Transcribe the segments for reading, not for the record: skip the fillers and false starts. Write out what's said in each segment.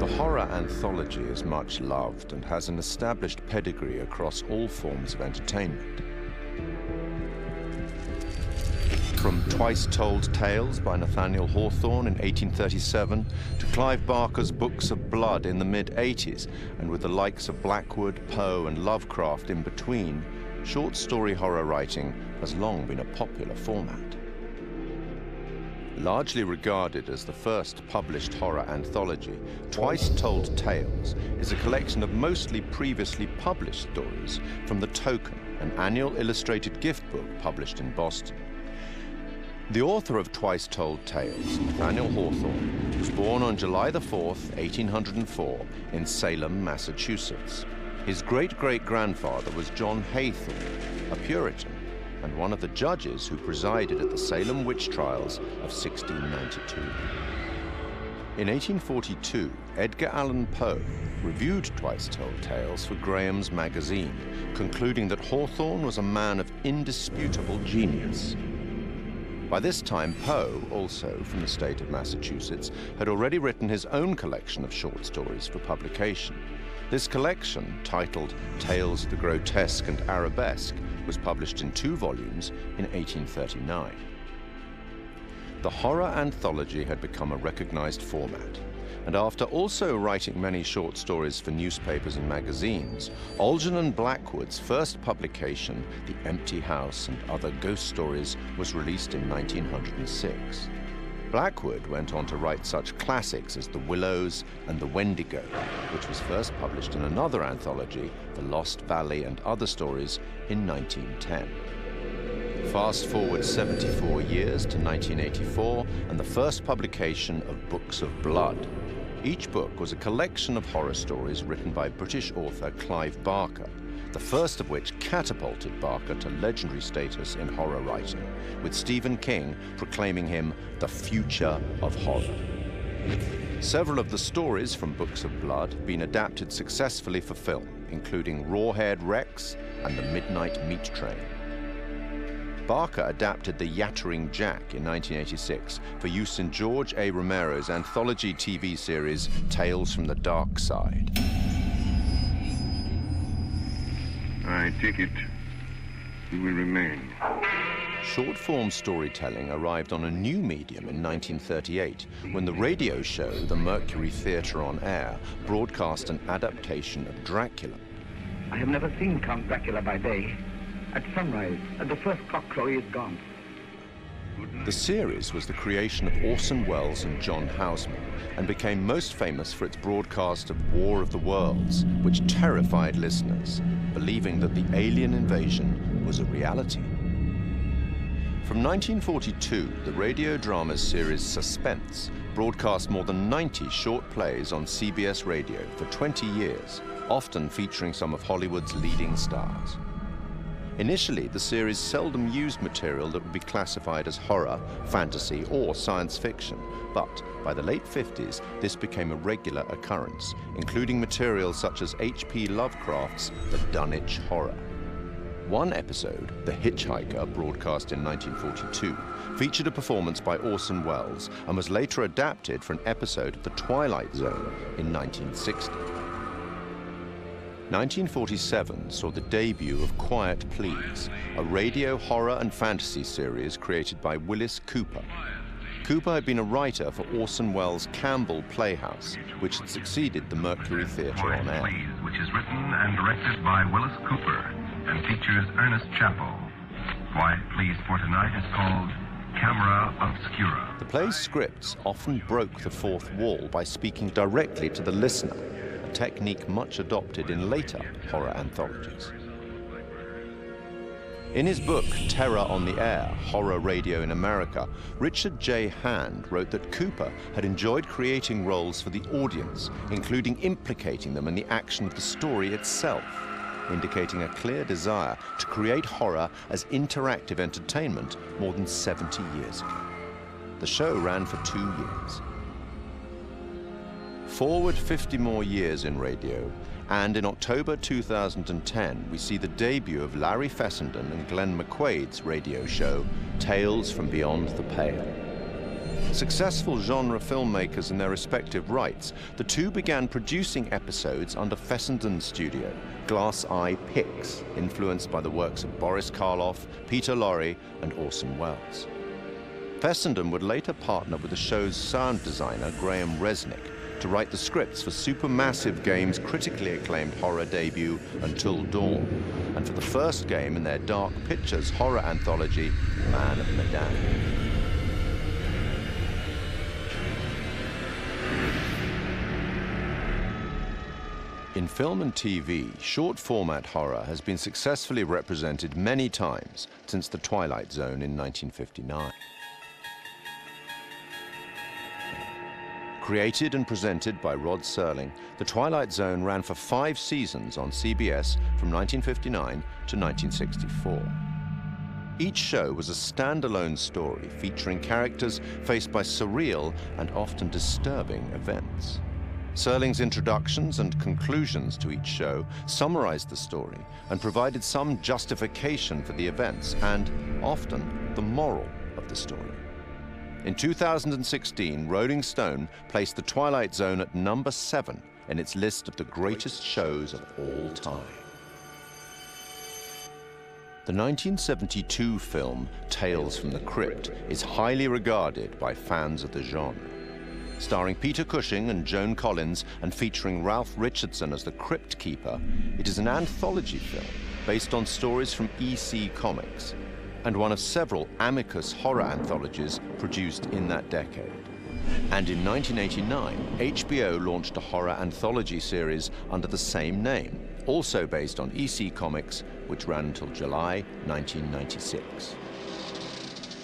The horror anthology is much loved and has an established pedigree across all forms of entertainment. From Twice-Told Tales by Nathaniel Hawthorne in 1837 to Clive Barker's books of blood in the mid-80s, and with the likes of Blackwood, Poe, and Lovecraft in between, short story horror writing has long been a popular format. Largely regarded as the first published horror anthology, Twice-Told Tales is a collection of mostly previously published stories from The Token, an annual illustrated gift book published in Boston. The author of Twice-Told Tales, Nathaniel Hawthorne, was born on July 4th, 1804, in Salem, Massachusetts. His great-great-grandfather was John Haythorne, a Puritan, and one of the judges who presided at the Salem witch trials of 1692. In 1842, Edgar Allan Poe reviewed Twice-Told Tales for Graham's magazine, concluding that Hawthorne was a man of indisputable genius. By this time, Poe, also from the state of Massachusetts, had already written his own collection of short stories for publication. This collection, titled Tales of the Grotesque and Arabesque, was published in 2 volumes in 1839. The horror anthology had become a recognized format, and after also writing many short stories for newspapers and magazines, Algernon Blackwood's first publication, The Empty House and Other Ghost Stories, was released in 1906. Blackwood went on to write such classics as The Willows and The Wendigo, which was first published in another anthology, The Lost Valley and Other Stories, in 1910. Fast forward 74 years to 1984 and the first publication of Books of Blood. Each book was a collection of horror stories written by British author Clive Barker, the first of which catapulted Barker to legendary status in horror writing, with Stephen King proclaiming him the future of horror. Several of the stories from Books of Blood have been adapted successfully for film, including Rawhead Rex and The Midnight Meat Train. Barker adapted The Yattering Jack in 1986 for use in George A. Romero's anthology TV series Tales from the Dark Side. I take it you will remain. Short-form storytelling arrived on a new medium in 1938 when the radio show The Mercury Theatre on Air broadcast an adaptation of Dracula. I have never seen Count Dracula by day. At sunrise, at the first cockcrow, he is gone. The series was the creation of Orson Welles and John Houseman and became most famous for its broadcast of War of the Worlds, which terrified listeners, believing that the alien invasion was a reality. From 1942, the radio drama series Suspense broadcast more than 90 short plays on CBS radio for 20 years, often featuring some of Hollywood's leading stars. Initially, the series seldom used material that would be classified as horror, fantasy, or science fiction, but by the late 50s, this became a regular occurrence, including material such as H.P. Lovecraft's The Dunwich Horror. One episode, The Hitchhiker, broadcast in 1942, featured a performance by Orson Welles and was later adapted for an episode of The Twilight Zone in 1960. 1947 saw the debut of Quiet Please, a radio horror and fantasy series created by Willis Cooper. Cooper had been a writer for Orson Welles' Campbell Playhouse, which had succeeded the Mercury Theatre on Air. Which is written and directed by Willis Cooper and features Ernest Chappell. Quiet Please for tonight is called Camera Obscura. The play's scripts often broke the fourth wall by speaking directly to the listener, a technique much adopted in later horror anthologies. In his book, Terror on the Air, Horror Radio in America, Richard J. Hand wrote that Cooper had enjoyed creating roles for the audience, including implicating them in the action of the story itself, indicating a clear desire to create horror as interactive entertainment more than 70 years ago. The show ran for 2 years. Forward 50 more years in radio, and in October 2010, we see the debut of Larry Fessenden and Glenn McQuaid's radio show, Tales from Beyond the Pale. Successful genre filmmakers in their respective rights, the two began producing episodes under Fessenden's studio, Glass Eye Pix, influenced by the works of Boris Karloff, Peter Lorre, and Orson Welles. Fessenden would later partner with the show's sound designer, Graham Resnick, to write the scripts for Supermassive Games' critically acclaimed horror debut, Until Dawn, and for the first game in their Dark Pictures horror anthology, Man of Medan. In film and TV, short-format horror has been successfully represented many times since The Twilight Zone in 1959. Created and presented by Rod Serling, The Twilight Zone ran for 5 seasons on CBS from 1959 to 1964. Each show was a standalone story featuring characters faced by surreal and often disturbing events. Serling's introductions and conclusions to each show summarized the story and provided some justification for the events and, often, the moral of the story. In 2016, Rolling Stone placed The Twilight Zone at number 7 in its list of the greatest shows of all time. The 1972 film Tales from the Crypt is highly regarded by fans of the genre. Starring Peter Cushing and Joan Collins and featuring Ralph Richardson as the Crypt Keeper, it is an anthology film based on stories from EC Comics, and one of several Amicus horror anthologies produced in that decade. And in 1989, HBO launched a horror anthology series under the same name, also based on EC Comics, which ran until July 1996.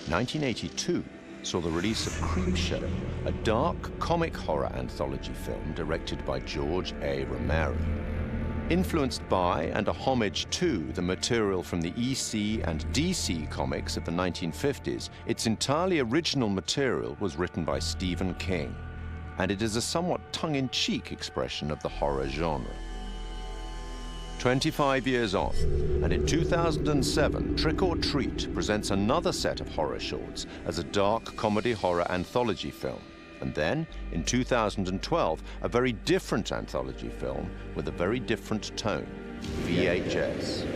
1982 saw the release of Creepshow, a dark comic horror anthology film directed by George A. Romero. Influenced by and a homage to the material from the EC and DC comics of the 1950s, its entirely original material was written by Stephen King, and it is a somewhat tongue-in-cheek expression of the horror genre. 25 years on, and in 2007, Trick or Treat presents another set of horror shorts as a dark comedy horror anthology film. And then, in 2012, a very different anthology film with a very different tone, VHS.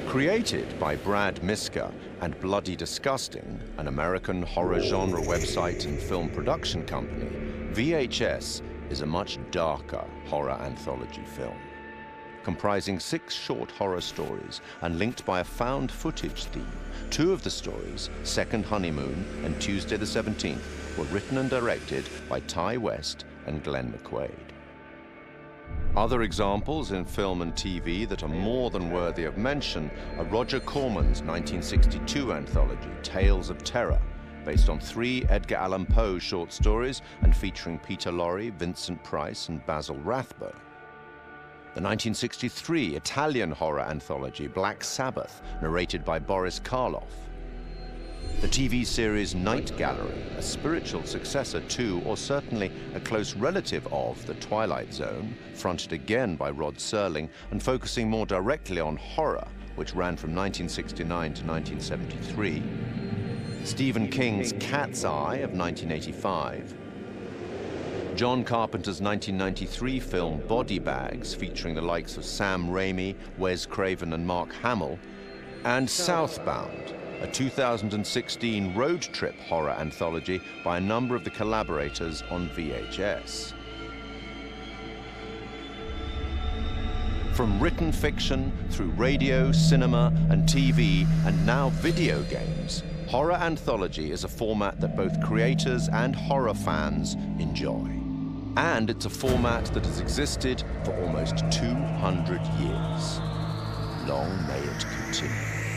Created by Brad Miska and Bloody Disgusting, an American horror genre website and film production company, VHS is a much darker horror anthology film. Comprising 6 short horror stories and linked by a found footage theme, 2 of the stories, Second Honeymoon and Tuesday the 17th, were written and directed by Ty West and Glenn McQuaid. Other examples in film and TV that are more than worthy of mention are Roger Corman's 1962 anthology, Tales of Terror, based on 3 Edgar Allan Poe short stories and featuring Peter Lorre, Vincent Price, and Basil Rathbone. The 1963 Italian horror anthology, Black Sabbath, narrated by Boris Karloff. The TV series Night Gallery, a spiritual successor to, or certainly a close relative of, The Twilight Zone, fronted again by Rod Serling and focusing more directly on horror, which ran from 1969 to 1973. Stephen King's Cat's Eye of 1985. John Carpenter's 1993 film Body Bags, featuring the likes of Sam Raimi, Wes Craven, and Mark Hamill, and Southbound, a 2016 road trip horror anthology by a number of the collaborators on VHS. From written fiction through radio, cinema, and TV, and now video games, horror anthology is a format that both creators and horror fans enjoy. And it's a format that has existed for almost 200 years. Long may it continue.